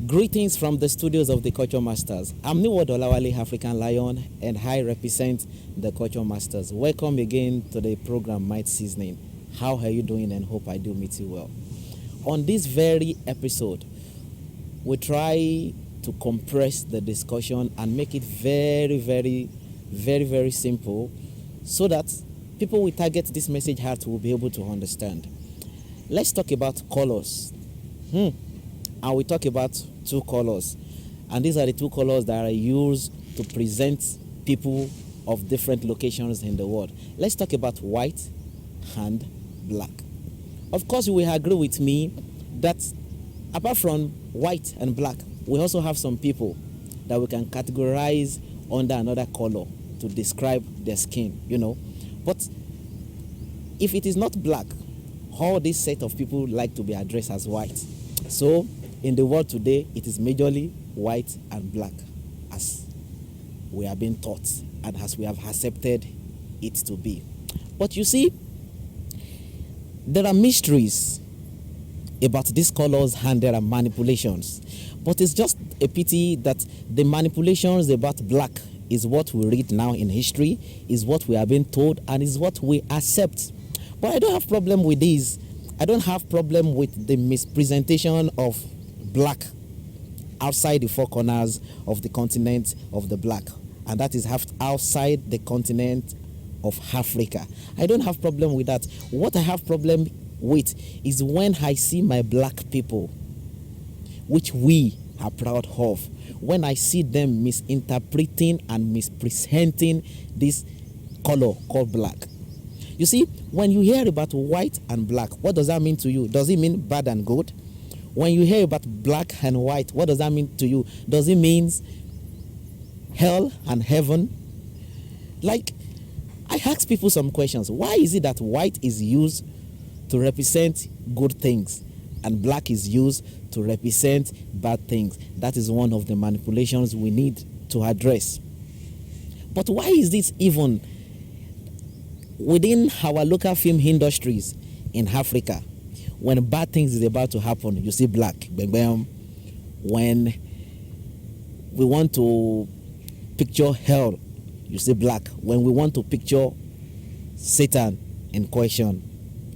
Greetings from the studios of the Culture Masters. I'm Niwo Dolawale, African Lion, and I represent the Culture Masters. Welcome again to the program Might Seasoning. How are you doing, and hope I do meet you well. On this very episode, we try to compress the discussion and make it very simple so that people we target this message at will be able to understand. Let's talk about colors. And we talk about two colors, and these are the two colors that are used to present people of different locations in the world. Let's talk about white and black. Of course, you will agree with me that apart from white and black, we also have some people that we can categorize under another color to describe their skin, But if it is not black, all this set of people like to be addressed as white. So in the world today, it is majorly white and black, as we are being taught and as we have accepted it to be. But you see, there are mysteries about these colors and there are manipulations. But it's just a pity that the manipulations about black is what we read now in history, is what we are being told, and is what we accept. But I don't have problem with this. I don't have problem with the mispresentation of black outside the four corners of the continent of the black, and that is outside the continent of Africa. I don't have problem with that. What I have problem with is when I see my black people, which we are proud of, when I see them misinterpreting and mispresenting this color called black. You see, when you hear about white and black, what does that mean to you? Does it mean bad and good? When you hear about black and white, what does that mean to you? Does it mean hell and heaven? Like, I ask people some questions. Why is it that white is used to represent good things and black is used to represent bad things? That is one of the manipulations we need to address. But why is this even within our local film industries in Africa? When bad things is about to happen, you see black. Bang, bang. When we want to picture hell, you see black. When we want to picture Satan in question,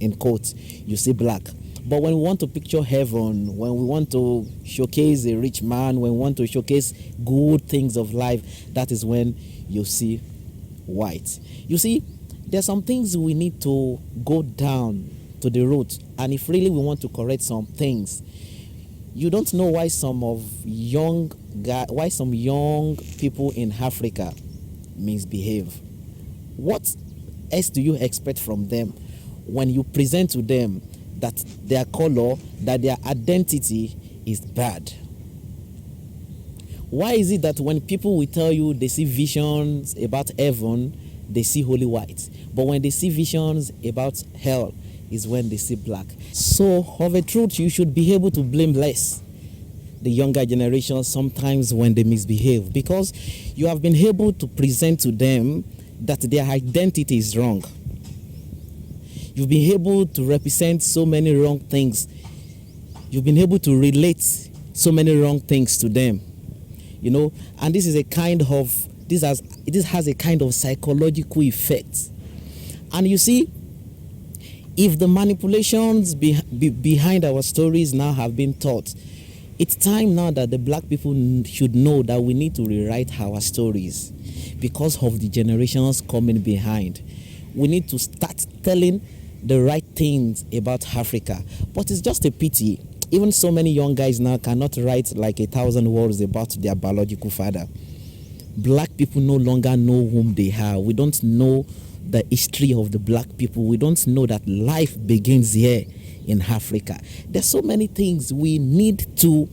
in quotes, you see black. But when we want to picture heaven, when we want to showcase a rich man, when we want to showcase good things of life, that is when you see white. You see, there are some things we need to go down to the root, and if really we want to correct some things, you don't know why some young people in Africa misbehave. What else do you expect from them when you present to them that their color, that their identity is bad? Why is it that when people will tell you they see visions about heaven, they see holy white, but when they see visions about hell is when they see black? So of a truth, you should be able to blame less the younger generation sometimes when they misbehave, because you have been able to present to them that their identity is wrong. You've been able to represent so many wrong things. You've been able to relate so many wrong things to them, and this is this has a kind of psychological effect. And you see, if the manipulations behind our stories now have been taught, it's time now that the black people should know that we need to rewrite our stories because of the generations coming behind. We need to start telling the right things about Africa. But it's just a pity. Even so many young guys now cannot write like 1,000 words about their biological father. Black people no longer know whom they are. We don't know the history of the black people. We don't know that life begins here in Africa. There's so many things we need to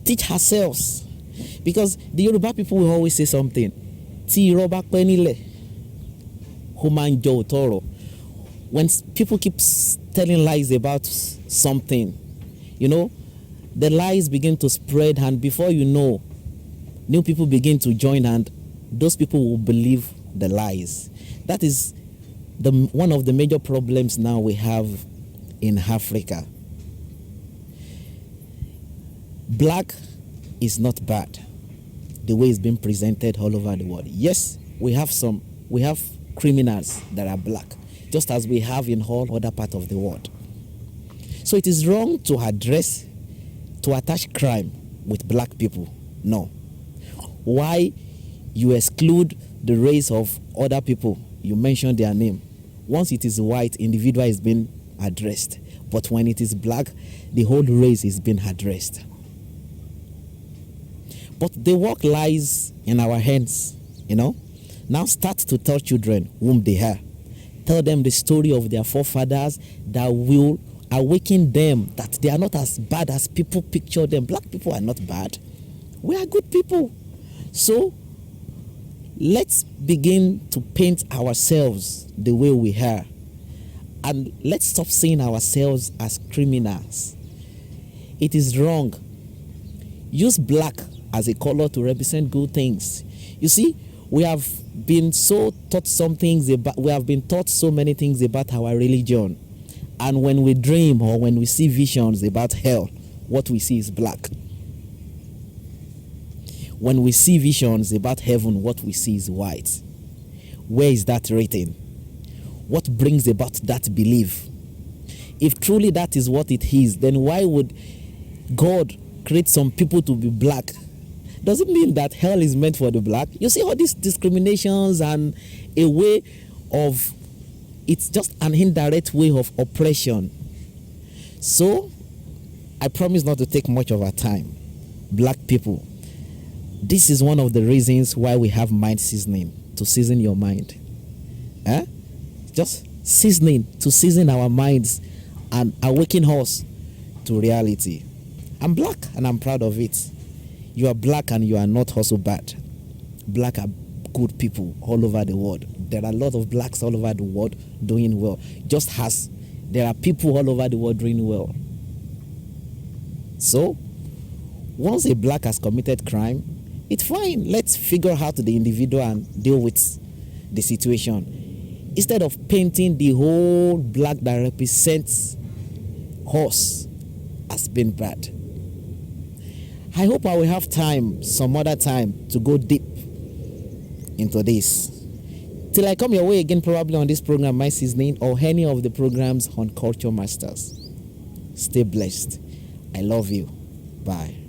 teach ourselves, because the Yoruba people will always say something. Ti roba penile, human toro. When people keep telling lies about something, the lies begin to spread, and before you know, new people begin to join, and those people will believe the lies. That is one of the major problems now we have in Africa. Black is not bad the way it's been presented all over the world. Yes, we have criminals that are black, just as we have in all other parts of the world. So it is wrong to attach crime with black people. No. Why you exclude the race of other people? You mention their name. Once it is white, individual is being addressed. But when it is black, the whole race is being addressed. But the work lies in our hands, Now start to tell children whom they are. Tell them the story of their forefathers that will awaken them that they are not as bad as people picture them. Black people are not bad. We are good people. So let's begin to paint ourselves the way we are. And let's stop seeing ourselves as criminals. It is wrong. Use black as a color to represent good things. You see, we have been taught so many things about our religion. And when we dream or when we see visions about hell, what we see is black. When we see visions about heaven, what we see is white. Where is that written? What brings about that belief? If truly that is what it is, then why would God create some people to be black? Does it mean that hell is meant for the black? You see all these discriminations and a way of, it's just an indirect way of oppression. So, I promise not to take much of our time. Black people, this is one of the reasons why we have mind seasoning, to season your mind. Just seasoning, to season our minds and awaken us to reality. I'm black and I'm proud of it. You are black and you are not also bad. Black are good people all over the world. There are a lot of blacks all over the world doing well. Just as there are people all over the world doing well. So, once a black has committed crime, it's fine. Let's figure out the individual and deal with the situation. Instead of painting the whole black that represents us as being bad. I hope I will have time, some other time, to go deep into this. Till I come your way again, probably on this program, My Seasoning, or any of the programs on Culture Masters. Stay blessed. I love you. Bye.